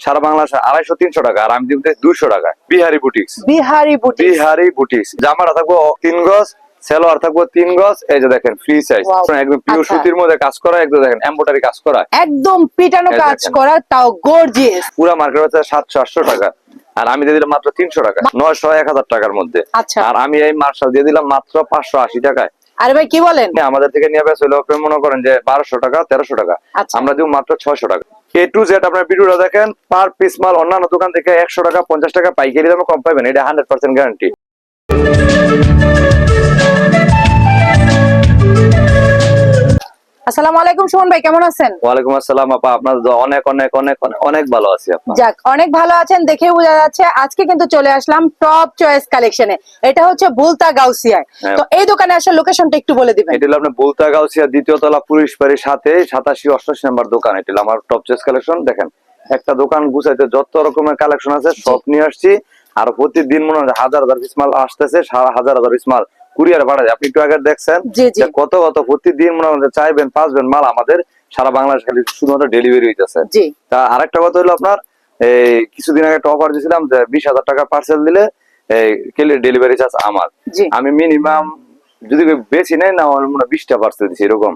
সারা বাংলাদেশে 250-300 টাকা, আর আমি দিব 200 টাকা। Bihari boutiques, Bihari boutiques. জামাটা থাকবো 3 গজ, সেলোয়ার থাকবো 3 গজ। এই যে দেখেন ফ্রি সাইজ, একদম পিওর সুতির মধ্যে কাজ করা, একদম দেখেন এমব্রয়ডারি কাজ করা, একদম পিটানো কাজ করা, তাও গর্জিয়াস। পুরো মার্কেট হচ্ছে 700-800 টাকা, আর আমি দিয়ে দিলাম মাত্র 300 টাকা, 900-1000 টাকার মধ্যে। আর আমি এই মার্শাল দিয়ে দিলাম মাত্র 580 টাকায়। আরে ভাই কি বলেন? আমাদের থেকে নিয়ে বেশ হলো মনে করেন যে 1200 টাকা 1300 টাকা, আমরা দিব মাত্র 600 টাকা। A to Z আপনার ভিডিওটা দেখেন, পার পিস মাল অন্যান্য দোকান থেকে 100 টাকা 50 টাকা পাইকারি দামে কম পাবেন, এটা 100% গ্যারান্টি। আসসালামু আলাইকুম সুমন ভাই, কেমন আছেন? ওয়ালাইকুম আসসালাম আপা, আপনার অনেক অনেক অনেক অনেক অনেক ভালো আছি আপা। যাক, অনেক ভালো আছেন দেখে বোঝা যাচ্ছে। আজকে কিন্তু চলে আসলাম টপ চয়েস কালেকশনে। এটা হচ্ছে বুলতা গাউসিয়ায়। তো এই দোকানে আসার লোকেশনটা একটু বলে দিবেন। এটা হলো আপনার বুলতা গাউসিয়া দ্বিতীয় তলা পুলিশ বাড়ির সাথে 87-88 নম্বর দোকান। এটা হলো আমার টপ চয়েস কালেকশন। দেখেন একটা দোকান গুছাইতে যত রকমের কালেকশন আছে সব নিয়ে আসছি, আর প্রতিদিন মনে হয় হাজার হাজার পিস মাল আসতেছে, হাজার হাজার পিস মাল কুরিয়ার পাঠায়। আপনি একটু আগে দেখছেন যে কত কত প্রতিদিন মনে হয় চাইবেন পাঁচবেন মাল আমাদের সারা বাংলাদেশ খালি শুধুমাত্র ডেলিভারি হইতেছে। তা আরেকটা কথা হলো আপনার, এই কিছুদিন আগে একটা অফার দিয়েছিলাম যে 20,000 টাকা পার্সেল দিলে ডেলিভারি চার্জ আমার। আমি মিনিমাম যদি বেশি নেই না মনে 20টা পার্সেল দিচ্ছি এরকম।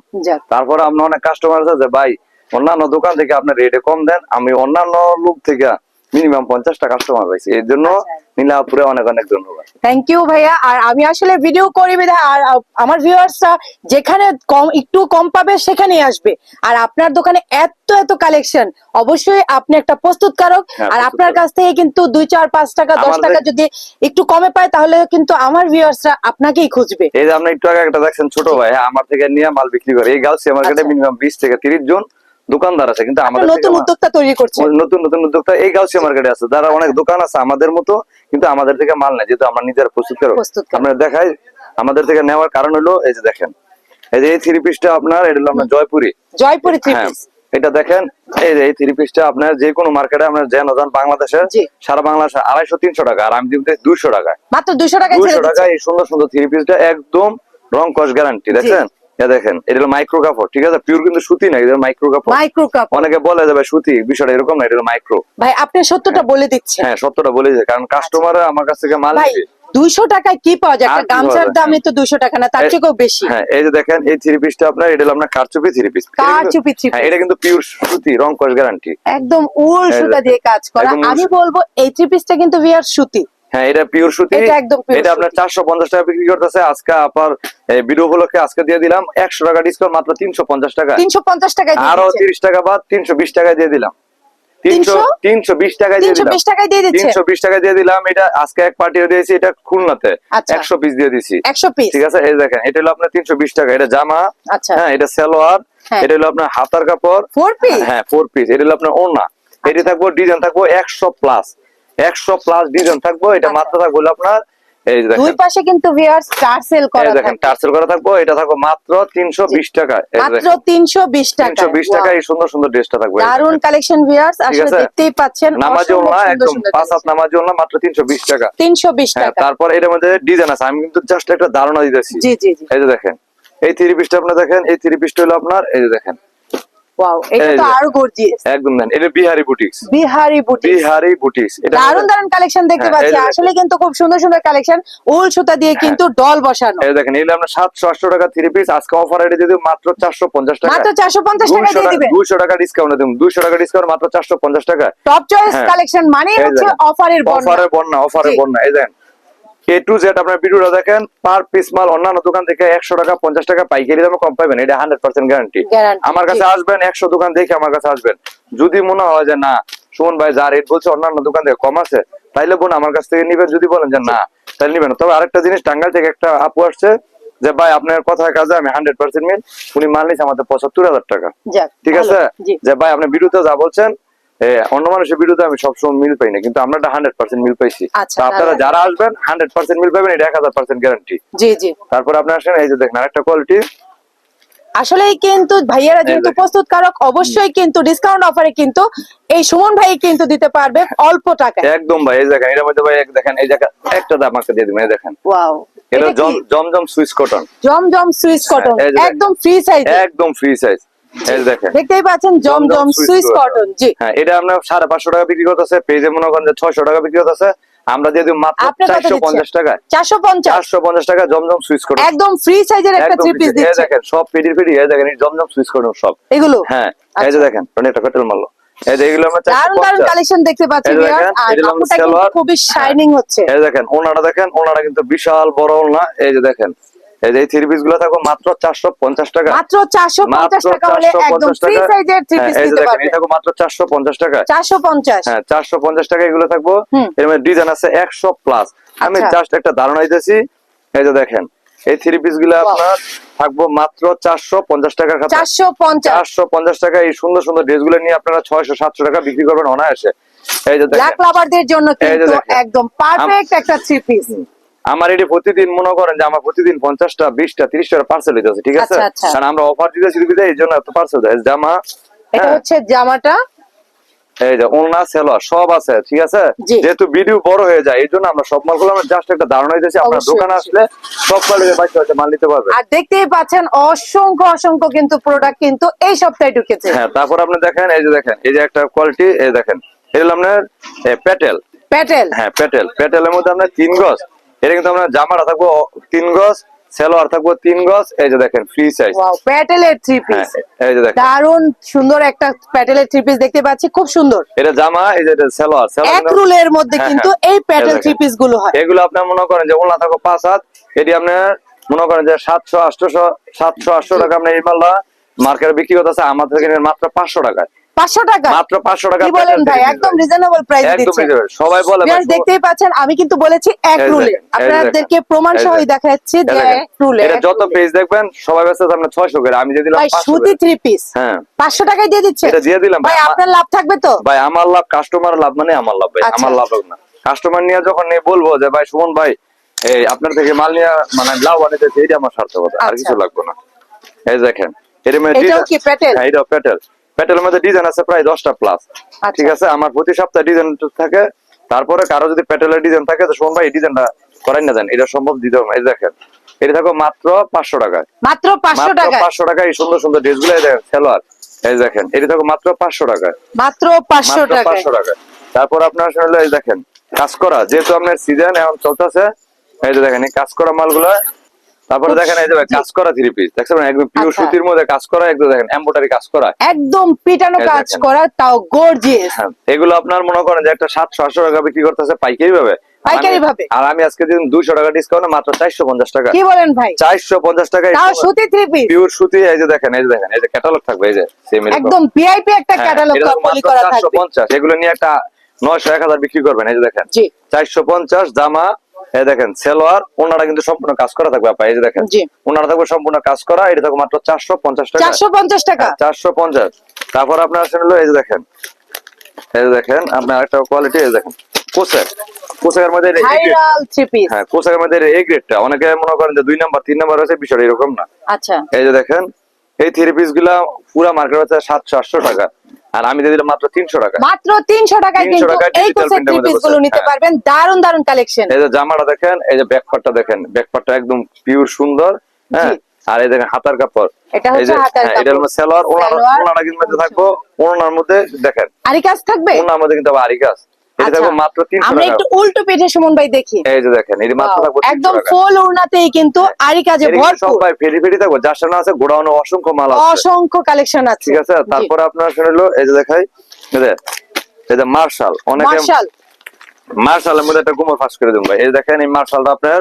তারপরে আপনার অনেক কাস্টমার আছে যে ভাই অন্যান্য দোকান থেকে আপনার রেটে কম দেন, আমি অন্যান্য লোক থেকে মিনিমাম 50টা কাস্টমার পাইছি, এর জন্য নীলাপুরে অনেক অনেক ধন্যবাদ। থ্যাংক ইউ ভাইয়া। আর আমি আসলে ভিডিও করি বিধায় আর আমার ভিউয়ার্সরা যেখানে কম একটু কম পাবে সেখানেই আসবে। আর আপনার দোকানে এত এত কালেকশন, অবশ্যই আপনি একটা প্রস্তুতকারক। আর আপনার কাছ থেকে কিন্তু 2, 4, 5 টাকা 10 টাকা যদি একটু কমে পায় তাহলে কিন্তু আমার ভিউয়ার্সরা আপনাকেই খুঁজবে। এই যে আপনি একটু আগে একটা দেখছেন ছোট ভাই, আমার থেকে নিয়ে মাল বিক্রি করে। এই গাউসিয়া মার্কেটে মিনিমাম 20 থেকে 30 জন দোকানদার আছে, কিন্তু আমাদের নতুন উদ্যোক্তা তৈরি করছে, নতুন নতুন উদ্যোক্তা এই গাউসিয়া মার্কেটে আছে, যারা অনেক দোকান আছে আমাদের মতো, কিন্তু আমাদের থেকে মাল নেয়, যেহেতু আমরা নিজেরা প্রস্তুতকারক। আমরা দেখাই আমাদের থেকে নেওয়ার কারণ হলো এই যে দেখেন, এই যে এই থ্রি পিসটা আপনার, এটা হলো আপনার জয়পুরি থ্রি পিস। এটা দেখেন, এই যে এই থ্রি পিসটা আপনার যে কোনো মার্কেটে আপনার যেন যান বাংলাদেশে, সারা বাংলাদেশে 250-300 টাকা, আর আমি দিব 200 টাকায়, মাত্র 200 টাকায় 200 টাকায় এই সুন্দর সুন্দর থ্রি পিসটা, একদম রং কস গ্যারান্টি। দেখেন দেখেন, এটা হলো মাইক্রো কাপড়, ঠিক আছে, পিওর কিন্তু সুতি না, এটা মাইক্রো কাপড়। অনেকে বলে যাবে সুতি, বিষয়টা এরকম না, এটা হলো মাইক্রো। ভাই আপনি সত্যটা বলে দিচ্ছেন। হ্যাঁ সত্যটা বলে দিচ্ছি, কারণ কাস্টমার আমার কাছ থেকে মাল নিবে। 200 টাকায় কি পাওয়া যায়? একটা গামছার দামই তো 200 টাকা না, তার থেকেও বেশি। হ্যাঁ এই যে দেখেন এই থ্রি পিসটা আপনার, এটা হলো আপনার কারচুপি থ্রি পিস। এটা কিন্তু পিওর সুতি, রং কস গ্যারান্টি, একদম উল সুতা দিয়ে কাজ করা। আমি বলবো এই থ্রি পিসটা কিন্তু ভিয়ার সুতি। হ্যাঁ এটা পিওর সুতি, এটা আপনার 450 টাকা বিক্রি করতেছে। আজকে আপনার ভিডিও উপলক্ষে আজকে দিয়ে দিলাম 100 টাকা ডিসকাউন্ট, মাত্র 350 টাকা। 350 টাকায় আরো 30 টাকা বাদ 320 টাকায় দিয়ে দিলাম। 320 টাকায় দিয়ে দিলাম, 320 টাকায় দিয়ে দিলাম। এটা আজকে এক পার্টি দিয়েছি, এটা খুলনাতে 100 পিস দিয়ে দিছি, 100 পিস, ঠিক আছে। এই দেখেন এটা হলো আপনার 320 টাকা, এটা জামা, হ্যাঁ এটা সালোয়ার, এটা হলো আপনার হাতার কাপড় 4 পিস, হ্যাঁ 4 পিস। এটা হলো আপনার ওড়না, এটি থাকবো ডিজাইন থাকবো 100 প্লাস ডিজাইন থাকবো। এটা মাত্র থাকবো আপনার এই দেখেন দুই পাশে কিন্তু ভিউয়ার্স টার্সেল করা, দেখেন টার্সেল করা থাকবো। এটা থাকবো মাত্র 320 টাকা, মাত্র 320 টাকা, 320 টাকা। এই সুন্দর সুন্দর ড্রেসটা থাকবে, দারুন কালেকশন ভিউয়ার্স, আসলে দেখতেই পাচ্ছেন। নামাজি ওড়না, একদম 5 হাত নামাজি ওড়না, মাত্র 320 টাকা, 320 টাকা। তারপর এর মধ্যে ডিজাইন আছে, আমি কিন্তু জাস্ট একটা ধারণা দিতেছি। জি জি জি, এই যে দেখেন এই থ্রি পিসটা আপনি দেখেন, এই থ্রি পিসটা হলো আপনার এই যে দেখেন, ওয়াও, এটা তো আরো গর্জিয়াস, একদম দেন। এটা বিহারি বুটিক্স, এটা দারুন দারুন কালেকশন দেখতে পাচ্ছি। আসলে কিন্তু খুব সুন্দর সুন্দর কালেকশন, উল সুতা দিয়ে কিন্তু ডল বসানো। এই দেখেন এটা আমরা 700-800 টাকা থ্রি পিস, আজকে অফার রেটে দিয়ে মাত্র 450 টাকা, মাত্র 450 টাকা দিয়ে দিবেন। 200 টাকা ডিসকাউন্ট দেব, 200 টাকা ডিসকাউন্ট, মাত্র 450 টাকা। টপ চয়েস কালেকশন মানে হচ্ছে অফারের বন্যা। এই দেখেন A to Z আপনার ভিডিওটা দেখেন, পার পিস মাল অন্যান্য দোকান থেকে 100 টাকা 50 টাকা পাইকারি দামে কম পাবেন, এটা 100% গ্যারান্টি। আমার কাছে আসবেন, 100 দোকান দেখে আমার কাছে আসবেন। যদি মনে হয় যে না সুমন ভাই যা রেট বলছে অন্যান্য দোকান থেকে কম আছে, তাইলে বোন আমার কাছ থেকে নিবেন। যদি বলেন যে না তাহলে নিবেন। তবে আরেকটা জিনিস, টাঙ্গাইল থেকে একটা আপু আসছে যে ভাই আপনার কথার কাজে আমি 100% মিল, উনি মাল নিচ্ছে আমাদের 75,000 টাকা, ঠিক আছে। যে ভাই আপনি ভিডিওতে যা বলছেন অন্য মানুষের ভিডিওতে আমি সবসময় মিল পাই না, কিন্তু আমরা 100% মিল পাইছি। আপনারা যারা আসবেন 100% মিল পাবেন, এটা 1000% গ্যারান্টি। জি জি। তারপর আপনি আসেন, এই যে দেখেন আরেকটা কোয়ালিটি। আসলেই কিন্তু ভাইয়ারা যেহেতু প্রস্তুতকারক, অবশ্যই কিন্তু ডিসকাউন্ট অফারে কিন্তু এই সুমন ভাই কিন্তু দিতে পারবে অল্প টাকায়, একদম ভাই। এই দেখেন এর মধ্যে ভাই দেখেন এই জায়গা একটা দাম আমাকে দিয়ে দিবেন। এই দেখেন ওয়াও, এটা জমজম সুইস কটন, একদম ফ্রি সাইজ, একদম ফ্রি সাইজ। এই যে দেখেন দেখতেই পাচ্ছেন জমজম সুইস কটন। জি, হ্যাঁ, এটা আমরা 550 টাকা বিক্রি করতেছে, পেজে মনে করেন যে 600 টাকা বিক্রি করতেছে, আমরা দিয়ে দিই মাত্র আপনি কত 450 টাকা। 450 450 টাকা জমজম সুইচ কটন, একদম ফ্রি সাইজের একটা থ্রি পিস এই দিচ্ছে দেখেন সব পেডি এই দেখেন এই জমজম সুইচ কটন সব এগুলো। হ্যাঁ, এই যে আচ্ছা। দেখেন এটা পেট্রোল মারলো, এই যে এগুলো আমরা দারুন দারুন 450। কালেকশন দেখতে পাচ্ছি এই যে ভিউয়ার্স, দেখেন, আর এটা হলো কাপড়টা কিন্তু সালোয়ার। খুবই শাইনিং হচ্ছে। এই দেখেন ওনাটা দেখেন, ওনাটা কিন্তু বিশাল বড় ওনা। এই যে দেখেন, এই যে এই থ্রি পিস গুলো থাকবে মাত্র 450 টাকা, মাত্র 450 টাকা হলে একদম 450 ফ্রি টাকা। সাইজের থ্রি হ্যাঁ, পিস এই যে নিতে দেখেন পারবেন। এটা থাকবে মাত্র 450 টাকা। 450। হ্যাঁ, 450 টাকা এগুলো থাকবো। হুম। এর মধ্যে ডিজাইন আছে 100 প্লাস। আমি আচ্ছা। জাস্ট একটা ধারণা দিতেছি। এই যে দেখেন এই থ্রি পিস গুলো আপনার থাকবো মাত্র 450 টাকার খাতা। 450 450 টাকা এই সুন্দর সুন্দর ড্রেস গুলো নিয়ে আপনারা 600-700 টাকা বিক্রি করবেন অনায়াসে। এই যে ব্ল্যাক দেখেন লাভারদের জন্য এই যে কিন্তু দেখেন। একদম পারফেক্ট একটা থ্রি পিস। আমার এটি প্রতিদিন মনে করেন যে আমার প্রতিদিন 50টা 20টা 30টা পার্সেল হইতেছে, ঠিক আছে? আচ্ছা, আচ্ছা। কারণ আমরা অফার দিতেছি এই জন্য এত পার্সেল দেয়। জামা, এটা হ্যাঁ, হচ্ছে জামাটা। এই যে ওড়না সেলোয়ার সব আছে, ঠিক আছে? জি। যেহেতু ভিডিও বড় হয়ে যায় এই জন্য আমরা সব মালগুলো আমরা জাস্ট একটা ধারণা দিতেছি, আপনার অবশ্যই, দোকানে অবশ্যই। আসলে সব কোয়ালিটির বাচ্চা হচ্ছে মাল নিতে পারবে। আর দেখতেই পাচ্ছেন অসংখ্য অসংখ্য কিন্তু প্রোডাক্ট কিন্তু এই সপ্তাহে ঢুকেছে। হ্যাঁ, তারপর আপনি দেখেন এই যে দেখেন এই যে একটা কোয়ালিটি, এই দেখেন এটা হলো আপনার প্যাটেল। প্যাটেল। হ্যাঁ, প্যাটেলের মধ্যে আপনার 3 গজ। এটা কিন্তু আপনার জামাটা থাকবো 3 গজ, সেলোয়ার থাকবো 3 গজ। এই যে দেখেন ফ্রি সাইজ। ওয়াও, প্যাটেলের থ্রি হ্যাঁ, পিস। এই যে দেখেন দারুন সুন্দর একটা প্যাটেলের থ্রি পিস দেখতে পাচ্ছি, খুব সুন্দর। এটা জামা, এই যে এটা সেলোয়ার এক রুলের মধ্যে হ্যাঁ, কিন্তু হ্যাঁ। এই প্যাটেল এই থ্রি দেখেন। পিস গুলো হয়। এগুলো আপনার মনে করেন যে ওলা থাকো 5 হাত, এটি আপনার মনে করেন যে 700-800 টাকা আপনার এই মালটা মার্কেটে বিক্রি করতেছে, আমার থেকে নেন মাত্র 500 টাকায়। 500 টাকা মাত্র 500 টাকা। কি বলেন ভাই, একদম রিজনেবল প্রাইস একদম দিচ্ছেন। reasonable। সবাই বলে ভাই, Viewers দেখতেই পাচ্ছেন আমি কিন্তু বলেছি এক এই রুলে, দেখেন, এই আপনাদেরকে দেখেন, প্রমাণ এই সহই দেখেন, দেখাচ্ছি এই যে দেখেন। এক রুলে। এটা যত পেজ দেখবেন সবাই ব্যস্ত আছে আপনার 600 করে, আমি দিয়ে দিলাম ভাই 500 সুতি করে। থ্রি পিস হ্যাঁ, 500 টাকায় দিয়ে দিচ্ছে। এটা দিয়ে দিলাম ভাই ভাই। আপনার লাভ থাকবে তো? ভাই আমার লাভ, কাস্টমার লাভ মানে আমার লাভ ভাই, আচ্ছা। আমার লাভ হোক না। কাস্টমার নিয়ে যখন নিয়ে বলবো যে ভাই সুমন ভাই এই আপনার থেকে মাল নিয়ে মানে লাভ আনিতেছে, এটা আমার সার্থকতা, আর আচ্ছা। কিছু লাগবে না। এই দেখেন এর মধ্যে এটাও ডিজাইন, কি প্যাটেল? হ্যাঁ এটাও প্যাটেল। প্যাটেলের মধ্যে ডিজাইন আছে প্রায় 10টা প্লাস, আচ্ছা। ঠিক আছে? আমার প্রতি সপ্তাহে ডিজাইন থাকে, তারপরে কারো যদি প্যাটেলের ডিজাইন থাকে তো সুমন ভাই এই ডিজাইনটা করাই না দেন, এটা সম্ভব দিতে হবে না। এই দেখেন এটা থাকো মাত্র 500 টাকায়। মাত্র 500 মাত্র টাকা। 500 টাকা এই সুন্দর সুন্দর ড্রেস গুলো দেখেন সেলোয়ার। এই দেখেন এটা থাকো মাত্র 500 টাকায়। মাত্র 500 মাত্র টাকা। 500 টাকা। তারপর আপনার আসলে এই দেখেন কাজ করা, যেহেতু আপনার সিজন এখন চলতেছে, এই যে দেখেন এই কাজ করা মালগুলো। তারপরে দেখেন এই যে ভাই কাজ করা থ্রি পিস দেখছেন, একদম পিওর আচ্ছা। সুতির মধ্যে কাজ করা, একদম দেখেন এমব্রয়ডারি কাজ করা। একদম পিটানো এই কাজ দেখেন। করা, তাও গর্জিয়াস। হ্যাঁ, এগুলো আপনার মনে করেন যে একটা 700-800 টাকা বিক্রি করতেছে পাইকারি ভাবে। পাইকারি ভাবে। আর আমি আজকে দিন 200 টাকা ডিসকাউন্টে মাত্র 450 টাকা। কি বলেন ভাই? 450 টাকা তাও সুতি থ্রি পিস। পিওর সুতি। এই যে দেখেন এই যে দেখেন এই যে ক্যাটালগ থাকবে, এই যে সেম একদম ভিআইপি একটা হ্যাঁ, ক্যাটালগ এটা পলি মাত্র করা থাকবে। 450। এগুলো নিয়ে একটা 900-1000 বিক্রি করবেন। এই যে দেখেন জি 450 জামা। এই দেখেন সেলোয়ার, ওনারা কিন্তু সম্পূর্ণ কাজ করা থাকবে আপা। এই যে দেখেন জি। ওনারা থাকবে সম্পূর্ণ কাজ করা, এটা থাকবে মাত্র 450 টাকা। 450 টাকা। 450। তারপর আপনার আসলে এই যে দেখেন এই যে দেখেন আপনার একটা কোয়ালিটি, এই যে দেখেন পোশাকের মধ্যে এই grade। Viral three piece. হ্যাঁ, পোশাকের মধ্যে এই গ্রেডটা অনেকে মনে করেন যে 2 নাম্বার 3 নাম্বার আছে, বিষয়টা এরকম না। আচ্ছা। এই যে দেখেন এই থ্রি পিস গুলা পুরা মার্কেট হচ্ছে 700-800 টাকা, আর আমি দিয়ে দিলাম মাত্র 300 টাকা। মাত্র 300 টাকায় 300 কিন্তু টাকায় এই digital কোসের print এর থ্রি মধ্যে পিস গুলো বসে। নিতে হ্যাঁ। পারবেন। দারুন দারুন কালেকশন। এই যে জামাটা দেখেন, এই যে ব্যাকপার্টটা দেখেন, ব্যাকপার্টটা একদম পিওর সুন্দর। হ্যাঁ, জি। আর এই দেখেন হাতার কাপড়, এটা এই হচ্ছে যে হাতার হ্যাঁ, কাপড়। এটা হলো সেলোয়ার। সালোয়ার। ওনারা কিন্তু মধ্যে থাকবো, ওনার মধ্যে দেখেন আরি কাজ থাকবে। ওনার মধ্যে কিন্তু আবার আরি কাজ। এটা আচ্ছা। থাকবে মাত্র 300 আমরা টাকা। একটু উল্টো পিঠে সুমন ভাই দেখি। এই যে দেখেন এটা মাত্র Wow, থাকবে 300 একদম টাকা। ফুল উড়নাতেই কিন্তু আরি কাজে এটা কিন্তু ভরপুর। সবাই ফেরি ফেরি থাকবে, যার সামনে আছে গোডাউনে অসংখ্য মাল আছে, অসংখ্য কালেকশন আছে। ঠিক আছে? জি। তারপরে আপনার শুনলো এই যে দেখাই, এই যে মার্শাল, অনেকে মার্শাল। মার্শালের মধ্যে একটা গুমর ফাঁস করে দেবো ভাই। এই দেখেন এই মার্শালটা আপনার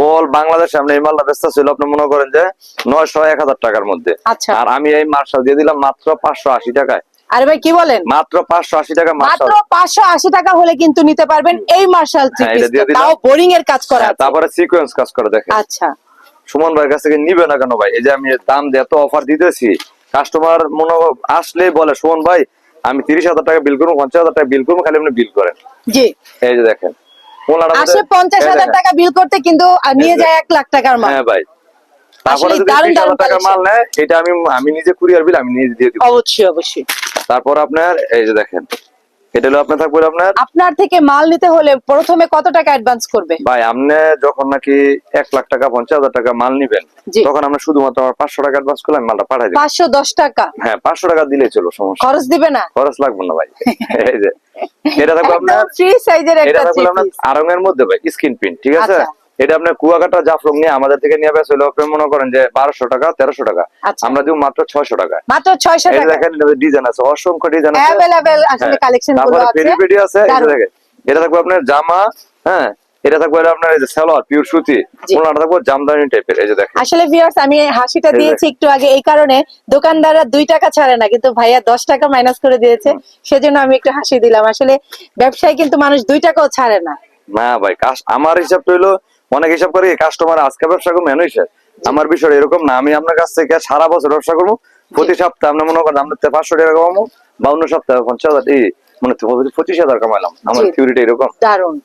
অল বাংলাদেশে আমরা এই মালটা ব্যস্ত ছিল আপনি মনে করেন যে 900-1000 টাকার মধ্যে। আচ্ছা। আর আমি এই মার্শাল দিয়ে দিলাম মাত্র 580 টাকায়। আরে ভাই কি বলেন? মাত্র 580 টাকা মার্শাল। মাত্র 580 টাকা হলে কিন্তু নিতে পারবেন এই মার্শাল থ্রি হ্যাঁ, পিস, এটা দিয়ে দিলাম। তাও বোরিং এর কাজ করা হ্যাঁ, আছে। তারপরে সিকোয়েন্স কাজ করে দেখেন। আচ্ছা। সুমন ভাইয়ের কাছ থেকে নিবে না কেন ভাই? এই যে আমি দাম দিয়ে এত অফার দিতেছি, কাস্টমার মনে আসলেই বলে সুমন ভাই আমি 30,000 টাকা বিল করবো, 50,000 টাকা বিল করবো, খালি আপনি বিল করেন। জি। এই যে দেখেন ওনারা আসে 50,000 টাকা বিল করতে কিন্তু নিয়ে যায় 1 লাখ টাকার মাল। হ্যাঁ ভাই, তারপরে আসলে যদি দারুণ 20,000 দারুণ টাকা মাল কালেকশন। নেয় এটা আমি নিজে কুরিয়ার বিল আমি নিজে দিয়ে দিব। অবশ্যই অবশ্যই। তারপর আপনার এই যে দেখেন এটা হলো আপনার থাকবে আপনার আপনার থেকে মাল নিতে হলে প্রথমে কত টাকা অ্যাডভান্স করবে? ভাই, আপনি যখন নাকি 1,00,000 টাকা 50,000 টাকা মাল নিবেন, জি। তখন আমরা শুধুমাত্র আমার 500 টাকা অ্যাডভান্স করলে আমি মালটা পাঠাই দিই। 510 টাকা হ্যাঁ, 500 টাকা দিলেই চলো, সমস্যা খরচ দিবে না? খরচ লাগবে না ভাই। এই যে এটা থাকবে একদম আপনার, ফ্রি সাইজের এটা একটা থাকবে থ্রি আপনার পিস। আড়ং এর মধ্যে ভাই, স্ক্রিন প্রিন্ট, ঠিক আছে? আচ্ছা। এটা আপনার কুয়াকাটা জাফলং নিয়ে আমাদের থেকে নিয়ে বেশ হলো আপনি মনে করেন যে 1200 টাকা 1300 টাকা, আচ্ছা। আমরা দিব মাত্র 600 টাকা। মাত্র 600 এই যে টাকা দেখেন ডিজাইন আছে, অসংখ্য ডিজাইন আছে, अवेलेबल আসলে কালেকশন গুলো তারপরে আছে। পেডি পেডি আছে। এই যে দারুণ। দেখেন এটা থাকবে আপনার জামা, হ্যাঁ, এটা থাকবে আপনার এই যে সালোয়ার পিওর সুতি, জি। ওনাটা থাকবে জামদানি টাইপের। এই যে দেখেন আসলে ভিউয়ার্স আমি হাসিটা এই যে। দিয়েছি একটু আগে এই কারণে, দোকানদাররা 2 টাকা ছাড়ে না কিন্তু ভাইয়া 10 টাকা মাইনাস করে দিয়েছে, সেজন্য আমি একটু হাসি দিলাম। আসলে ব্যবসায় কিন্তু মানুষ 2 টাকাও ছাড়ে না। না ভাই, আমার হিসাব হইলো, অনেক হিসাব করে কাস্টমার আজকে ব্যবসা করবো মেনুই শেষ। আমার বিষয় এরকম না, আমি আপনার কাছ থেকে সারা বছর ব্যবসা করবো, প্রতি সপ্তাহে আমরা মনে করেন আপনার 500 টাকা কামাবো, বা অন্য সপ্তাহে 50,000 মানে 25,000 কামাইলাম। আমার জি। থিওরিটা এরকম। দারুন।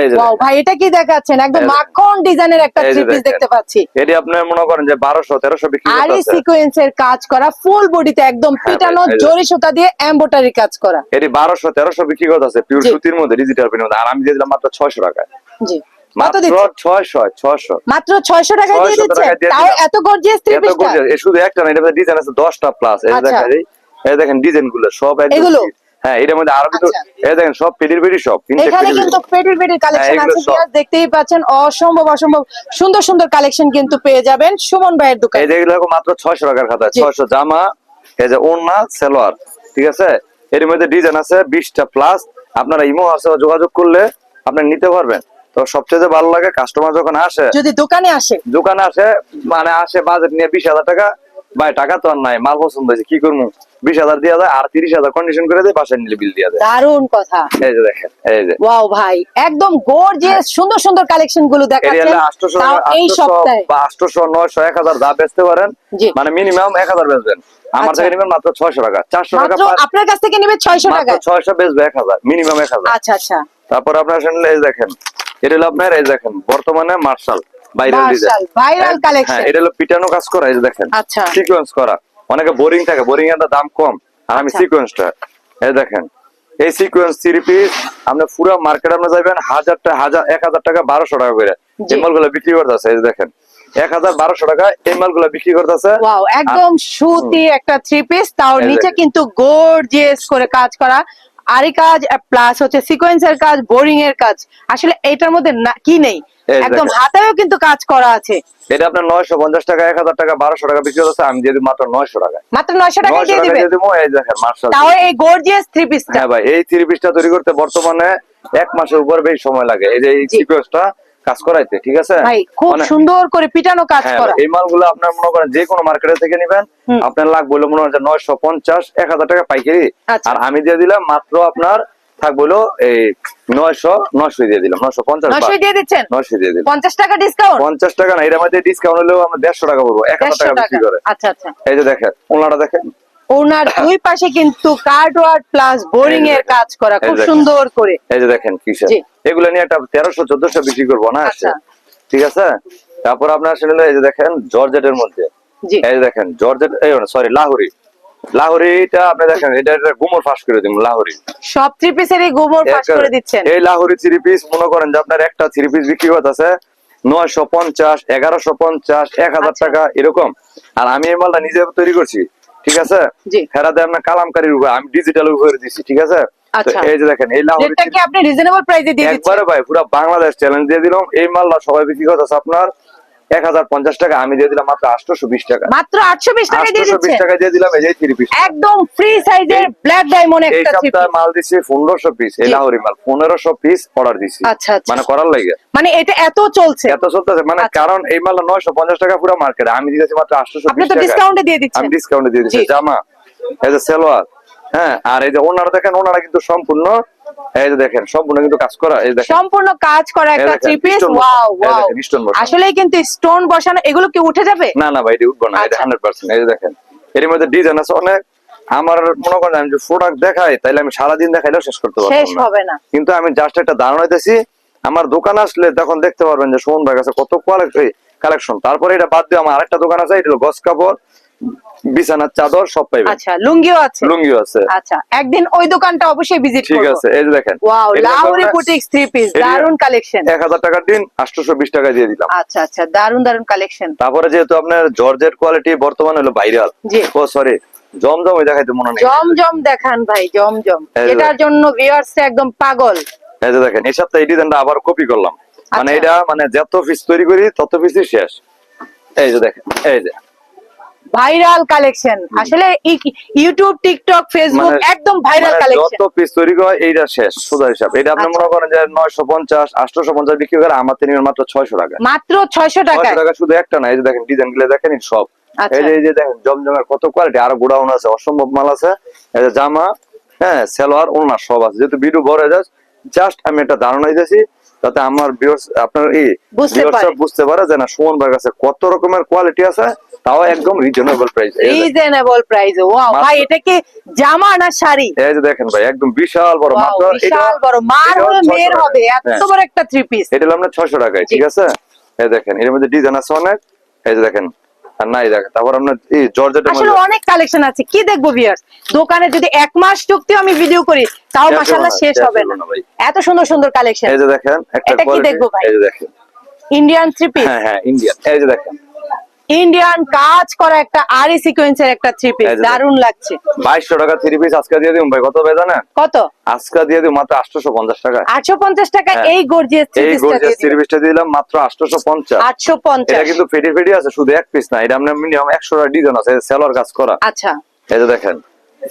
এই যে ওয়াও ভাই, এটা কি দেখাচ্ছেন? একদম এই যে। মাখন ডিজাইনের একটা এই যে থ্রি পিস দেখেন। দেখতে পাচ্ছি। এটি আপনার মনে করেন যে 1200-1300 বিক্রি আর এই করতেছে। সিকোয়েন্সের কাজ করা, ফুল বডিতে একদম হ্যাঁ ভাই, পিটানো এই যে। জরি সুতা দিয়ে এমব্রয়ডারি কাজ করা। এটি 1200-1300 বিক্রি করতেছে পিওর জি। সুতির মধ্যে, ডিজিটাল প্রিন্টের মধ্যে, আর আমি দিয়ে দিলাম মাত্র 600 টাকায়। জি। কত মাত্র দিচ্ছেন? 600। মাত্র 600 টাকায় দিয়ে 600 দিচ্ছেন? টাকায় দিয়ে তাও দিলাম। এত গর্জিয়াস থ্রি এত পিসটা? gorgeous, এ শুধু একটা না, এটা ডিজাইন আছে 10টা প্লাস। এই যে আচ্ছা। দেখেন, এই দেখেন ডিজাইন গুলো সব একদম এগুলো? fit। হ্যাঁ, এটার মধ্যে আরো কিন্তু আচ্ছা। এই দেখেন সব পেডির পেডি, সব তিনটে এখানে পেডির কিন্তু পেটির পেটির কালেকশন হ্যাঁ, এগুলো আছে, সব। ভিউয়ার্স দেখতেই পাচ্ছেন, অসম্ভব অসম্ভব সুন্দর সুন্দর কালেকশন কিন্তু পেয়ে যাবেন সুমন ভাইয়ের এই দোকানে। যে এগুলো মাত্র 600 টাকার খাতা, জি। 600 জামা, এই যে ওড়না সালোয়ার, ঠিক আছে? এর মধ্যে ডিজাইন আছে 20টা প্লাস। আপনারা ইমো আছে, যোগাযোগ করলে আপনারা নিতে পারবেন। তো সবচেয়ে ভালো লাগে কাস্টমার যখন আসে, যদি দোকানে আসে, দোকানে আসে, মানে আসে বাজেট নিয়ে 20,000 টাকা, ভাই টাকা তো আর নাই, মাল পছন্দ হয়েছে কি করবো, 20,000 দিয়ে যায়, আর 30,000 কন্ডিশন করে দেয়, বাসায় নিলে বিল দিয়ে দেয়। দারুণ কথা। এই যে দেখেন, এই যে ওয়াও ভাই, একদম গর্জিয়াস সুন্দর সুন্দর কালেকশন গুলো দেখাচ্ছেন, এরিয়ালে 800 তাও এই 800 সপ্তাহে। বা 800 900 1000 যা বেচতে পারেন, জি। মানে মিনিমাম 1000 বেচবেন। আমার আচ্ছা। থেকে নেবেন মাত্র 600 টাকা, 400 টাকা মাত্র আপনার কাছ থেকে নেবে 600 মাত্র টাকা? 600 বেচবে 1000, মিনিমাম 1000। আচ্ছা আচ্ছা। তারপর আপনার শুনলে এই দেখেন, এটা হলো আপনার এই দেখেন বর্তমানে marshal viral design, viral collection. হ্যাঁ, এটা হলো পিটানো কাজ করা। এই যে দেখেন আচ্ছা। সিকোয়েন্স করা, অনেকে বোরিং থাকে, বোরিং এর দাম কম, আর আমি আচ্ছা। সিকোয়েন্সটা, এই দেখেন এই সিকোয়েন্স থ্রি পিস আপনি পুরো মার্কেট আপনি যাবেন 1000 টাকা 1200 টাকা করে জি। এই মালগুলো বিক্রি করতেছে। এই যে দেখেন 1200 টাকা এই মালগুলো বিক্রি করতেছে। ওয়াও, একদম সুতি একটা থ্রি পিস, তাও এই নিচে দেখেন। কিন্তু গর্জিয়াস করে কাজ করা, আরি কাজ প্লাস হচ্ছে সিকোয়েন্সের কাজ, বোরিং এর কাজ। আসলে এটার মধ্যে কি নেই, এই একদম দেখেন। হাতেও কিন্তু কাজ করা আছে। এটা আপনার 950 টাকা 1000 টাকা 1200 টাকা বিক্রি করতেছে, আমি দিয়ে দিই মাত্র 900 টাকা। মাত্র 900 টাকা 900 দিয়ে টাকা দিবেন, দিয়ে দিবো। এই দেখেন মার্শাল, তাও এই গর্জিয়াস থ্রি পিসটা। হ্যাঁ ভাই, এই থ্রি পিসটা তৈরি করতে বর্তমানে 1 মাসের উপর বেশি সময় লাগে, এই যে এই জি। সিকোয়েন্সটা কাজ করাইতে, ঠিক আছে? ভাই খুব মানে সুন্দর করে পিটানো কাজ হ্যাঁ করা। ভাই, এই মালগুলো আপনার মনে করেন যে কোনো মার্কেটে থেকে নিবেন, হুম। আপনার লাগবে হলো মনে হয় 950 1000 টাকা পাইকারি, আচ্ছা। আর আমি দিয়ে দিলাম মাত্র আপনার থাকবে হলো এই 900 দিয়ে দিলাম, 950 900 দিয়ে দিচ্ছেন? 900 দিয়ে দিলাম। 50 টাকা ডিসকাউন্ট? 50 টাকা না, এর মধ্যে ডিসকাউন্ট হলেও আমরা 150 টাকা পড়বো, 1000 টাকা 150 বিক্রি টাকা। করে। আচ্ছা আচ্ছা। এই যে দেখেন ওনারা দেখেন, ওনার দুই পাশে কিন্তু কার্ড ওয়ার্ক প্লাস বোরিং এই যে এর দেখেন। কাজ করা, এই খুব দেখেন। সুন্দর করে। এই যে দেখেন কিসের, জি। এগুলো নিয়ে একটা 1300-1400 বিক্রি করবো না, আচ্ছা। ঠিক আছে? তারপর আপনার আসলে এই যে দেখেন জর্জেটের মধ্যে, জি। এই যে দেখেন জর্জেট, এই সরি লাহোরিটা আপনি দেখেন, এটা গুমর ফাঁস করে দিব লাহোরি। সব থ্রি পিসেরই গোবর ফাঁস করে দিচ্ছেন? এই লাহোরি থ্রি পিস মনে করেন যে আপনার একটা থ্রি পিস বিক্রি করতেছে 950 1150 1000 আচ্ছা। টাকা এরকম, আর আমি এই মালটা নিজে তৈরি করছি, ঠিক আছে? জি। ফেরাতে আপনার কালামকারীর উপর আমি ডিজিটাল উপরে দিছি, ঠিক আছে? তো আচ্ছা। এই যে দেখেন এই লাহোরি রেটটা কি আপনি রিজনেবল প্রাইসে দিয়ে দিচ্ছেন? একবারে ভাই পুরো বাংলাদেশ চ্যালেঞ্জ দিয়ে দিলাম, এই মালটা সবাই বিক্রি করতেছে আপনার 1050 টাকা, আমি দিয়ে দিলাম মাত্র 820 টাকা। মাত্র 820 টাকা দিয়ে 820 দিচ্ছেন? টাকা দিয়ে দিলাম এই যে থ্রি পিস। একদম ফ্রি সাইজের ব্ল্যাক ডায়মন্ড এই একটা থ্রি সপ্তাহে পিস। মাল দিছি 1500 পিস, এই জি। লাহোরি মাল 1500 পিস অর্ডার দিছি, আচ্ছা, আচ্ছা। মানে করার লাগে মানে এটা এত চলছে? এত চলতেছে, মানে আচ্ছা। কারণ এই মাল 950 টাকা পুরো মার্কেটে, আমি দিতেছি মাত্র আপনি 820 তো টাকা। ডিসকাউন্টে দিয়ে দিচ্ছেন। আমি ডিসকাউন্টে দিয়ে দিচ্ছি। জি। জামা, এই যে সালোয়ার, হ্যাঁ, আর এই যে ওনারা দেখেন, ওনারা কিন্তু সম্পূর্ণ, এই যে দেখেন সম্পূর্ণ কিন্তু কাজ করা, এই দেখেন সম্পূর্ণ কাজ করা একটা দেখেন, থ্রি পিস। stone ওয়াও বসানো। এই ওয়াও, দেখেন, stone বসানো। আসলেই কিন্তু স্টোন বসানো, এগুলো কি উঠে যাবে? না না ভাই, এটা উঠবো না, এটা আচ্ছা। 100%। এই যে দেখেন এর মধ্যে ডিজাইন আছে অনেক, আমার মনে করেন আমি যে প্রোডাক্ট দেখাই তাইলে আমি সারাদিন দেখাইলেও শেষ করতে পারবো শেষ না, হবে না। কিন্তু আমি জাস্ট একটা ধারণা দিতেছি, আমার দোকান আসলে তখন দেখতে পারবেন যে সুমন ভাইয়ের কাছে কত কোয়ালিটি কালেকশন। তারপরে এটা বাদ দিয়ে আমার আরেকটা দোকান আছে, এটা হলো গস কাপড়, বিছানার চাদর সব পাইবেন। আচ্ছা, লুঙ্গিও আছে। লুঙ্গিও আছে। আচ্ছা, একদিন ওই দোকানটা অবশ্যই ভিজিট ঠিক করব। আছে, এই যে দেখেন ওয়াও, এটা লাউরি আপনার- বুটিক্স থ্রি পিস, এটা দারুন কালেকশন। 1000 টাকার দিন 820 টাকা দিয়ে দিলাম। আচ্ছা আচ্ছা, দারুন দারুন কালেকশন। তারপরে যেহেতু আপনার জর্জেট কোয়ালিটি বর্তমানে হলো ভাইরাল, জি। ও সরি জমজম দেখাইতে মনে নেই। জমজম দেখান ভাই, জমজম, এই যে এটার জন্য ভিউয়ার্স একদম পাগল। এই যে দেখেন এই সপ্তাহে এই ডিজাইনটা আবার কপি করলাম, মানে আচ্ছা। এটা মানে যত পিস তৈরি করি তত পিসই শেষ। এই যে দেখেন, এই যে ভাইরাল কালেকশন, আসলে ইউটিউব, টিকটক, ফেসবুক মানে- একদম ভাইরাল মানে কালেকশন। যত পিস তৈরি হয় এইটা শেষ সোজা হিসাব। এটা আপনি আচ্ছা। মনে করেন যে 950 850 বিক্রি করে, আমার থেকে মাত্র 600 টাকা। মাত্র 600 600 টাকায়। টাকা শুধু একটা না, এই যে দেখেন ডিজাইন গুলো দেখেন এই সব। আচ্ছা। এই যে দেখেন জমজমের কত কোয়ালিটি, আর গোডাউন আছে, অসম্ভব মাল আছে। এই যে জামা, হ্যাঁ সালোয়ার, ওড়না সব আছে। যেহেতু ভিডিও বড় হয়ে যায়, জাস্ট আমি একটা ধারণা দিতেছি যাতে আমার ভিউয়ার্স আপনার বুঝতে ভিউয়ার্স পারে। বুঝতে পারে যে না সুমন ভাইয়ের কাছে কত রকমের কোয়ালিটি আছে, তাও একদম রিজনেবল প্রাইস। রিজনেবল প্রাইসে। ওয়াও মাত্র- ভাই, এটা কি জামা না শাড়ি? এই যে দেখেন ভাই একদম বিশাল বড়, ওয়াও, মাত্র বিশাল বড়, মার এটাও হলে 600 মেয়ের টাকা। হবে, এত হ্যাঁ। বড় একটা থ্রি পিস। এটা হলো আপনার 600 টাকায়, ঠিক আছে। এই দেখেন এর মধ্যে ডিজাইন আছে অনেক, এই যে দেখেন। আর নাই দেখেন, তারপর আপনার এই জর্জেটের আসলে মধ্যে অনেক কালেকশন আছে, কি দেখবো ভিউয়ার্স? দোকানে যদি 1 মাস চুক্তিও আমি ভিডিও করি তাও শেষ মাশাআল্লাহ হবে না, শেষ শেষ হবে হবে না, না ভাই। এত সুন্দর সুন্দর কালেকশন। এই যে দেখেন একটা এটা কি কোয়ালিটি, দেখবো ভাই? এই যে দেখেন ইন্ডিয়ান থ্রি পিস, হ্যাঁ হ্যাঁ ইন্ডিয়ান। এই যে দেখেন ইন্ডিয়ান কাজ করা একটা আরি সিকোয়েন্সের একটা থ্রি পিস, এই যে দারুন লাগছে। 2200 টাকা 3 পিস আজকে দিয়ে দিন ভাই। কত ভাই জানেন? কত? আজকে দিয়ে দিন মাত্র 850 টাকা। 850 টাকা হ্যাঁ। এই গর্জিয়াস থ্রি এই পিসটা গর্জিয়াস দিয়ে 3 দিবেন। পিসটা দিলাম মাত্র 850। 850। এটা কিন্তু ফেডি ফেডি আছে, শুধু এক পিস না, এটা আপনার মিনিমাম 100 টা ডিজাইন আছে, সেলর কাজ করা। আচ্ছা, এই যে দেখেন,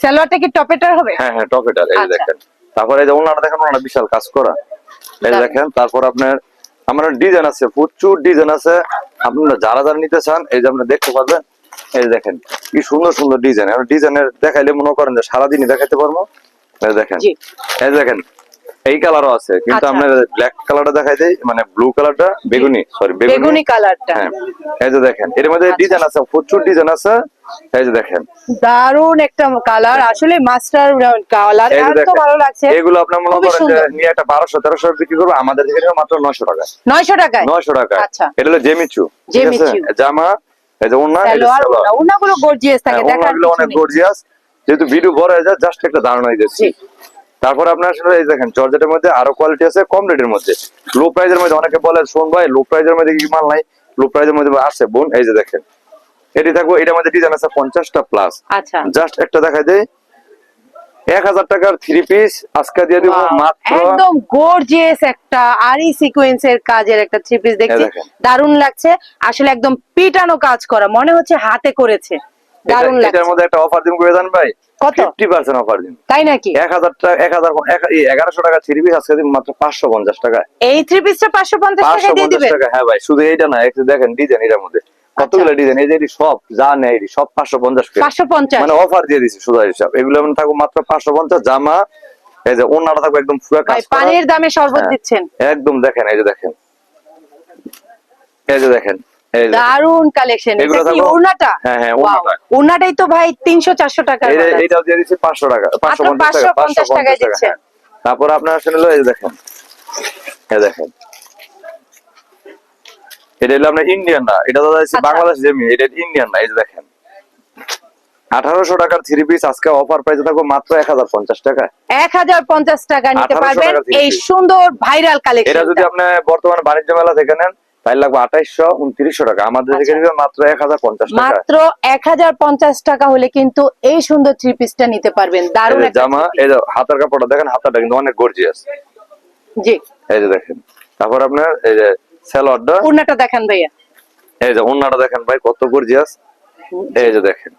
সালোয়ারটা কি টপেটার হবে? হ্যাঁ হ্যাঁ টপ এটার। এই যে আচ্ছা। দেখেন, তারপরে এই যে ওনাটা দেখেন, ওনাটা বিশাল কাজ করা। এই যে দারুণ। দেখেন, তারপর আপনার আমার ডিজাইন আছে, প্রচুর ডিজাইন আছে। আপনারা যারা যারা নিতে চান এই যে আপনারা দেখতে পারবেন। এই যে দেখেন কি সুন্দর সুন্দর ডিজাইন, আর ডিজাইনের দেখাইলে মনে করেন যে সারাদিনই দেখাইতে পারবো। এই যে দেখেন, জি। এই যে দেখেন এই কালারও আছে, কিন্তু আচ্ছা। আপনার ব্ল্যাক কালারটা দেখাই দেই, মানে ব্লু কালারটা, বেগুনি সরি বেগুনি কালারটা। হ্যাঁ এই যে দেখেন এর মধ্যে আচ্ছা। ডিজাইন আছে, প্রচুর ডিজাইন আছে। এই যে দেখেন, দারুন একটা কালার, আসলে মাস্টার কালার, এই যে এত দেখেন ভালো লাগছে। এগুলো আপনার মনে খুবই করেন যে সুন্দর। নিয়ে একটা 1200 1300 বিক্রি করবো, আমাদের থেকে নেবে মাত্র 900 টাকা। 900 টাকায়। 900 টাকা। আচ্ছা। এটা হলো জেমিচু, ঠিক আছে। জেমিচু। জামা, এই যে ওড়না, এই যে সালোয়ার, সালোয়ার। ওনাগুলো গর্জিয়াস থাকে, হ্যাঁ, দেখার ওড়নাগুলো কিছু অনেক নেই। গর্জিয়াস। যেহেতু ভিডিও বড় হয়ে যায়, জাস্ট একটা ধারণা দিয়েছি। জি। তারপর আপনার আসলে এই দেখেন জর্জেটের মধ্যে আরো কোয়ালিটি আছে কম রেটের মধ্যে, লো প্রাইজের মধ্যে। অনেকে বলে শোন ভাই লো প্রাইজের মধ্যে কি মাল নাই, লো প্রাইজের মধ্যে আছে বোন। এই যে দেখেন এটি থাকবো, এটার মধ্যে ডিজাইন আছে 50টা প্লাস। আচ্ছা। জাস্ট একটা দেখাই দেই, 1000 টাকার 3 পিস আজকে দিয়ে দিব Wow, মাত্র। একদম গর্জিয়াস একটা আরি সিকোয়েন্সের কাজের একটা থ্রি পিস দেখছি, এই দেখেন। দারুন লাগছে। আসলে একদম পিটানো কাজ করা, মনে হচ্ছে হাতে করেছে, দারুন এটার লাগছে। মধ্যে একটা অফার দিন করে দেন ভাই, কত? 50% অফার দিন। তাই নাকি? 1000 টাকা 1100 টাকা 3 পিস আজকে দিন মাত্র 550 টাকা। এই থ্রি পিসটা 550 টাকায় দিয়ে 550 দিবেন? টাকা, হ্যাঁ ভাই। শুধু এইটা না, একটু দেখেন ডিজাইন এটার মধ্যে কতগুলো ডিজাইন। এই যে এটি সব যা নেই এটি সব 550 করে, 550। মানে অফার দিয়ে দিছি সুদা হিসাব। এগুলো আমি থাকবো মাত্র 550। জামা, এই যে ওড়নাটা থাকবে একদম পুরো ভাই কাজ করা। পানির দামে শরবত হ্যাঁ, দিচ্ছেন। একদম দেখেন, এই যে দেখেন, এই যে দেখেন, এই যে দারুন কালেকশন। এগুলো এটা কি থাকবো- ওড়নাটা? হ্যাঁ, হ্যাঁ, Wow, ওড়নাটা। ওড়নাটাই তো ভাই 300-400 টাকার এই যে বাজার। এইটাও দিয়ে দিচ্ছি 500 টাকা, 550 টাকা, 550 টাকায় দিচ্ছেন। হ্যাঁ। তারপর আপনার আসলে হলো এই যে দেখেন, এই দেখেন এটা হলো আপনার ইন্ডিয়ান না, এটা তো যাচ্ছে আচ্ছা। বাংলাদেশ জেমি, এটা ইন্ডিয়ান না। এই যে দেখেন 1800 টাকার 3 পিস আজকে অফার প্রাইসে থাকবে মাত্র 1050 টাকা। 1050 টাকা নিতে 1800 পারবেন টাকা three এই piece। সুন্দর ভাইরাল এটা কালেকশন। যদি আপনি বর্তমানে বাণিজ্য মেলা থেকে নেন তাই লাগবে 2800 2900 টাকা, আমাদের থেকে আচ্ছা। নিবে মাত্র 1050 টাকা। মাত্র 1050 টাকা হলে কিন্তু এই সুন্দর থ্রি পিসটা নিতে পারবেন, এই দারুন যে একটা জামা, three piece। এই যে হাতার কাপড়টা দেখেন, হাতাটা কিন্তু অনেক গর্জিয়াস। জি। এই যে দেখেন, তারপর আপনার এই যে সালোয়ারটা, ওড়নাটা দেখান ভাইয়া। এই যে ওড়নাটা দেখেন ভাই কত গর্জিয়াস। এই যে দেখেন,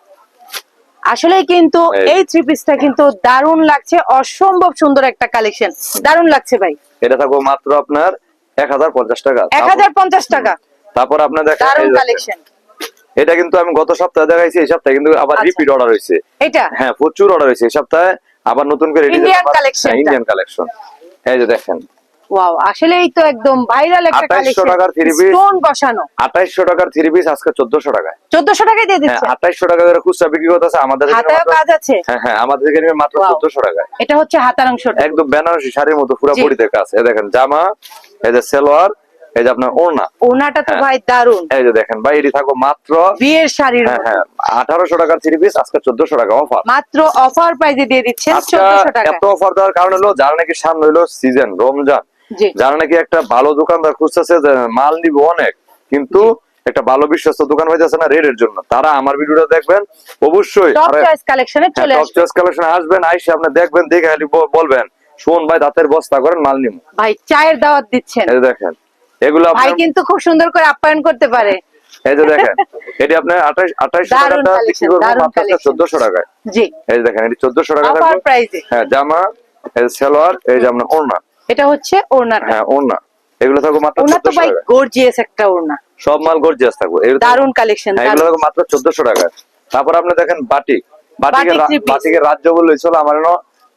আসলে কিন্তু এই- এই থ্রি পিসটা কিন্তু দারুন লাগছে, অসম্ভব সুন্দর একটা কালেকশন, দারুন লাগছে ভাই। এটা থাকবে মাত্র আপনার 1050 টাকা। 1050 টাকা, তারপর আপনার দেখেন দারুন এই যে দেখেন, কালেকশন। এটা কিন্তু আমি গত সপ্তাহে দেখাইছি, এই সপ্তাহে কিন্তু আবার আচ্ছা। রিপিট অর্ডার হয়েছে। এটা হ্যাঁ প্রচুর অর্ডার হয়েছে এই সপ্তাহে, আবার নতুন করে Indian collection টা। Indian collection. এই যে দেখেন ওয়াও, আসলেই তো একদম ভাইরাল একটা 2800 কালেকশন, টাকার three piece। স্টোন বসানো। 2800 টাকার 3 পিস আজকে 1400 টাকায়। 1400 টাকায় দিয়ে হ্যাঁ দিচ্ছে। 2800 টাকা করে খুচরা বিক্রি করতেছে, আমাদের থেকে হাতায়ও মাত্র- কাজ আছে। হ্যাঁ হ্যাঁ আমাদের থেকে নিবে মাত্র Wow। 1400 টাকায়। এটা হচ্ছে হাতার অংশটা। একদম বেনারসি শাড়ির মতো পুরো জি। বডিতে কাজ। এই দেখেন জামা, এই যে সালোয়ার, এই যে আপনার ওড়না, ওনাটা তো হ্যাঁ। ভাই দারুন, এই যে দেখেন ভাই, এটি থাকবো মাত্র বিয়ের শাড়ির হ্যাঁ মতো। হ্যাঁ 1800 টাকার 3 পিস, আজকে 1400 টাকা অফার। মাত্র অফার প্রাইজে দিয়ে দিচ্ছেন আজকে 1400 টাকা। এত অফার দেওয়ার কারণ হলো যারা নাকি সামনে হলো সিজন রমজান, জি যারা নাকি একটা ভালো দোকানদার খুঁজতেছে যে মাল নিব অনেক, কিন্তু একটা ভালো বিশ্বস্ত দোকান পাইতেছে না রেটের জন্য, তারা আমার ভিডিওটা দেখবেন অবশ্যই। টপ চয়েস কালেকশনে চলে টপ আসবে চয়েস কালেকশন আসবেন, আইসে আপনি দেখবেন, দেখে খালি বলবেন শোন ভাই দাঁতের বস্তা করেন মাল নিব। ভাই। চায়ের দাওয়াত দিচ্ছেন, এই যে দেখেন এগুলো ভাই আপনার, কিন্তু খুব সুন্দর করে আপ্যায়ন করতে পারে। এই যে দেখেন এটি আপনার 2800 দারুণ টাকাটা বিক্রি collection, করবো দারুণ মাত্র collection। 1400 টাকায়। জি এই যে দেখেন এটি 1400 টাকা অফার থাকবে। প্রাইজে। হ্যাঁ জামা, এই যে সালোয়ার, এই যে আপনার ওড়না, এটা হচ্ছে ওড়নাটা। হ্যাঁ ওড়না, এগুলো থাকবে মাত্র ওড়না তো 1400 ভাই টাকা। গর্জিয়াস একটা ওড়না, সব মাল গর্জিয়াস থাকবে, এগুলো দারুণ কালেকশন। হ্যাঁ, এগুলো থাকবে মাত্র 1400 টাকা। তারপর আপনি দেখেন বাটিক, বাটিক three piece। বাটিকের রাজ্য বললে চলো আমার ন।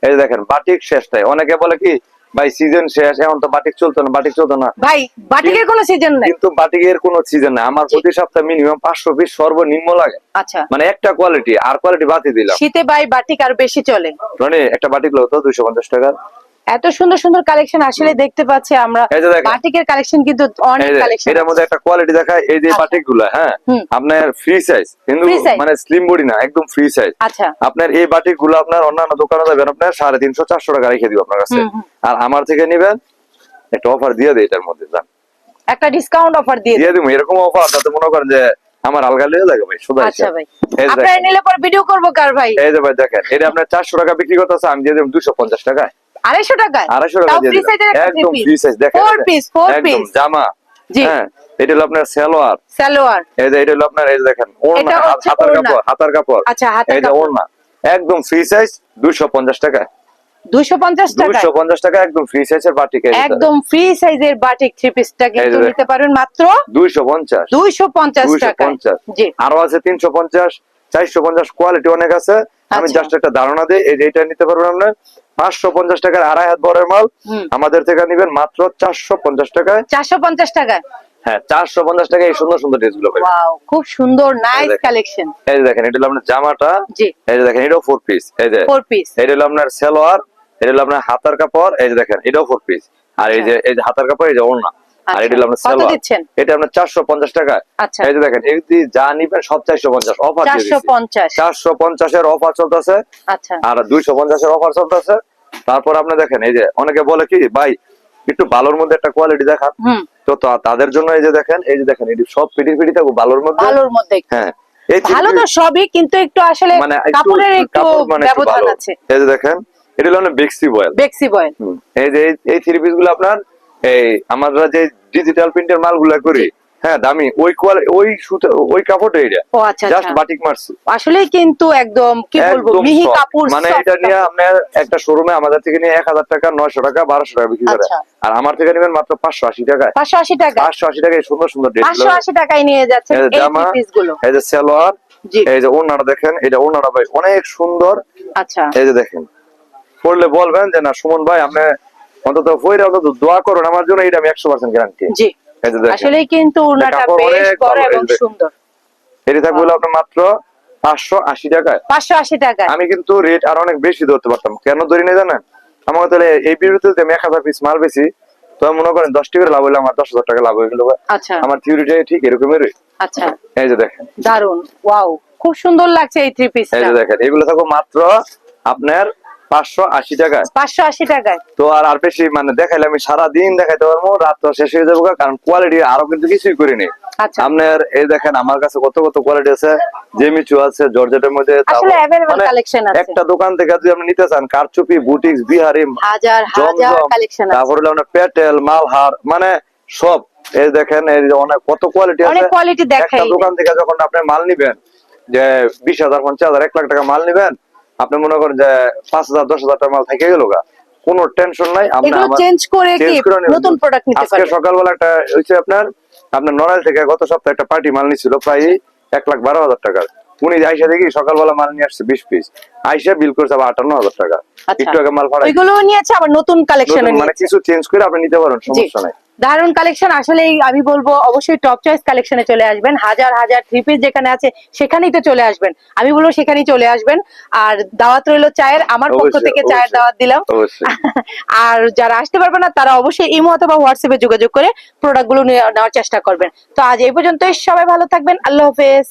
এই যে দেখেন বাটিক শেষটাই, অনেকে বলে কি ভাই সিজন শেষ, এখন তো বাটিক চলতো না, বাটিক চলতো না, ভাই বাটিকের কোনো সিজন নাই। কিন্তু বাটিকের কোনো সিজন নাই। আমার প্রতি সপ্তাহে মিনিমাম 500 পিস সর্বনিম্ন লাগে, আচ্ছা, মানে একটা কোয়ালিটি আর কোয়ালিটি বাতি দিলাম। শীতে ভাই বাটিক আর বেশি চলে। মানে একটা বাটিক লো তো 250 টাকা। এত সুন্দর সুন্দর কালেকশন আসলে দেখতে পাচ্ছি আমরা। এই যে দেখেন। বাটিকের কালেকশন কিন্তু অনেক এই যে, কালেকশন। এটার মধ্যে একটা কোয়ালিটি দেখায়, এই যে আচ্ছা। বাটিক গুলা, হ্যাঁ হুম। আপনার ফ্রি সাইজ, কিন্তু Free size? মানে স্লিম বডি না, একদম ফ্রি সাইজ। আচ্ছা, আপনার এই বাটিক গুলো আপনার অন্যান্য দোকানে যাবেন আপনার 350-400 টাকা রেখে দিব আপনার কাছে, হুম, হুম। আর আমার থেকে নিবেন একটা অফার দিয়ে দেয় এটার মধ্যে, যান একটা ডিসকাউন্ট অফার দিয়ে দিন। দিয়ে দিব এরকম অফার যাতে মনে করেন যে আমার আলগা লেগে লাগে ভাই শুধু আচ্ছা ভাই, এই যে আপনারা দেখেন, নিলে পরে ভিডিও করবো কার ভাই? এই যে ভাই দেখেন এটা আপনার 400 টাকা বিক্রি করতেছে, আমি দিয়ে দেব 250 টাকায়। 250 টাকায় 250 টাকা তাও দিয়ে ফ্রি দিলাম। সাইজের একটা একদম থ্রি ফ্রি সাইজ দেখেন, ফোর পিস, ফোর একদম পিস জামা, জি। হ্যাঁ এটা হলো আপনার সালোয়ার, সালোয়ার। এই যে এটা হলো আপনার, এই যে দেখেন ওড়না, এটা হচ্ছে হাতার ওড়না। কাপড়, হাতার কাপড়, আচ্ছা, হাতার এই যে কাপড়। ওড়না একদম ফ্রি সাইজ 250 টাকা। 250 টাকা 250 টাকা একদম ফ্রি সাইজের বাটিক, এই যে একদম ফ্রি সাইজের বাটিক থ্রি পিসটা এই কিন্তু যে নিতে পারবেন মাত্র 250 250 টাকা। 250 জি আরো আছে 350 450, কোয়ালিটি অনেক আছে। আমি আচ্ছা। জাস্ট একটা ধারণা দিই, এই যে এটা নিতে পারবেন আপনি 550 টাকার আড়াই হাত বড়ের মাল, হুম। আমাদের থেকে নেবেন মাত্র 450 টাকায়। 450 টাকায়। হ্যাঁ 450 টাকায় এই সুন্দর সুন্দর ড্রেস গুলো পাবেন। ওয়াও, খুব সুন্দর নাইস দেখেন। কালেকশন। এই যে দেখেন এটা হলো আপনার জামাটা, জি এই যে দেখেন এটাও 4 পিস, এই যে ফোর পিস। এটা হলো আপনার সালোয়ার, এটা হলো আপনার হাতার কাপড়, এই যে দেখেন এটাও 4 পিস, আর এই যে হাতার কাপড়, এই যে ওড়না, আর এটা হলো আপনার কত সালোয়ার, দিচ্ছেন? এটা আপনার 450 টাকা। আচ্ছা, এই যে দেখেন এই যে যা নিবেন সব 450 অফার দিয়ে দিচ্ছি। 450। 450 এর অফার চলতেছে, আচ্ছা, আর 250 এর অফার চলতেছে। তারপর আপনি দেখেন এই যে অনেকে বলে কি ভাই একটু ভালোর মধ্যে একটা কোয়ালিটি দেখান, হুম, তো তাদের জন্য এই যে দেখেন, এই যে দেখেন এই সব পিটি পিটি থাকবে ভালোর মধ্যে। ভালোর মধ্যে একটু। হ্যাঁ এই ভালো তো সবই, কিন্তু একটু আসলে মানে কাপড়ের একটু কাপড় মানে একটু ব্যবধান ভালো। আছে। এই যে দেখেন এটা হলো আপনার বেক্সি বয়েল, বেক্সি বয়েল। এই যে এই থ্রি পিস গুলো আপনার, এই আমরা যে ডিজিটাল প্রিন্টের মালগুলা করি, হ্যাঁ দামি, ওই কোয়ালিটি ওই সুতো ওই কাপড়টা এটা ও আচ্ছা জাস্ট আচ্ছা, বাটিক মারছি, আসলে কিন্তু একদম কি বলবো একদম মিহি soft। কাপড়, মানে soft এটা নিয়ে কাপড়। আপনার একটা শোরুমে আমাদের থেকে নিয়ে 1000 টাকা 900 টাকা 1200 টাকা বিক্রি করে, আচ্ছা। আর আমার থেকে নেবেন মাত্র 580 টাকায়। 580 টাকা 580 টাকায় সুন্দর সুন্দর ড্রেস, 580 টাকায় নিয়ে যাচ্ছেন এই যে এই জামা, থ্রি পিস গুলো। এই যে সালোয়ার, জি এই যে ওড়নাটা দেখেন, এটা ওড়নাটা ভাই অনেক সুন্দর। আচ্ছা, এই যে দেখেন পড়লে বলবেন যে না সুমন ভাই আপনি অন্তত পয়রা অন্তত দোয়া করুন আমার জন্য, এটা আমি 100% গ্যারান্টি। জি এই যে দেখেন আসলে কিন্তু ওড়নাটা কাপড় বেশ অনেক বড় ভালো, এই এবং যে দেখেন। সুন্দর। এটি থাকবে হলো আপনার মাত্র 580 টাকায়। 580 টাকায়। আমি কিন্তু রেট আর অনেক বেশি ধরতে পারতাম, কেন ধরি না জানেন, আমার তাহলে এই ভিডিওতে আমি 1000 পিস মাল বেশি, তো মনে করেন 10 টাকা লাভ হলে আমার 10,000 টাকা লাভ হয়ে গেল। আচ্ছা আমার থিওরিটা ঠিক এরকমই। আচ্ছা, এই যে দেখেন, দারুন, ওয়াও, খুব সুন্দর লাগছে এই থ্রি এই পিসটা। যে দেখেন এগুলো থাকবে মাত্র আপনার 580 টাকায়। 580 টাকায়। তো আর বেশি মানে দেখাইলে আমি সারা দিন দেখাইতে পারবো, রাত তো শেষ হয়ে যাবো, কারণ কোয়ালিটি আরো কিন্তু কিছুই করিনি। আচ্ছা, আপনার এই দেখেন আমার কাছে কত কত কোয়ালিটি আছে, জেমিচু আছে জর্জেটের মধ্যে, আসলে অ্যাভেলেবল মানে কালেকশন আছে। একটা দোকান থেকে যদি আপনি নিতে চান কারচুপি, বুটিক্স, বিহারি, হাজার হাজার জমজম, কালেকশন আছে। তারপরে হলো আপনার পেটেল, মালহার, মানে সব। এই দেখেন এই যে অনেক কত কোয়ালিটি আছে। অনেক কোয়ালিটি একটা দেখাই। দোকান থেকে যখন আপনি মাল নিবেন যে 20,000 50,000 1 লাখ টাকা মাল নিবেন, আপনি মনে করেন যে 5,000 10,000 টাকা মাল থেকে গেল গা, কোনো টেনশন নাই। আপনি এগুলো আমার চেঞ্জ করে কি change করে নিবেন। নতুন প্রোডাক্ট নিতে আজকে পারবেন। সকালবেলা একটা হইছে আপনার নড়াইল থেকে গত সপ্তাহে একটা পার্টি মাল নিছিল প্রায় 1,12,000 টাকার, উনি আইসা দেখি সকালবেলা মাল নিয়ে আসছে 20 পিস, আইসা বিল করছে আবার 58,000 টাকা। আচ্ছা, একটু আগে মাল ফাড়াই ওইগুলো নিয়েছে আবার নতুন কালেকশন মানে নিয়েছে। কিছু চেঞ্জ করে আপনি নিতে পারেন, সমস্যা নাই। দারুণ কালেকশন। আসলেই আমি বলবো অবশ্যই টপ চয়েস কালেকশনে চলে আসবেন। হাজার হাজার থ্রি পিস যেখানে আছে সেখানেই তো চলে আসবেন, আমি বলবো সেখানেই চলে আসবেন। আর দাওয়াত রইলো চায়ের, আমার পক্ষ অবশ্যই, থেকে চায়ের অবশ্যই। দাওয়াত দিলাম। অবশ্যই। আর যারা আসতে পারবে না তারা অবশ্যই ইমো অথবা হোয়াটসঅ্যাপে যোগাযোগ করে প্রোডাক্ট গুলো নেওয়ার চেষ্টা করবেন। তো আজ এই পর্যন্তই, সবাই ভালো থাকবেন, আল্লাহ হাফেজ।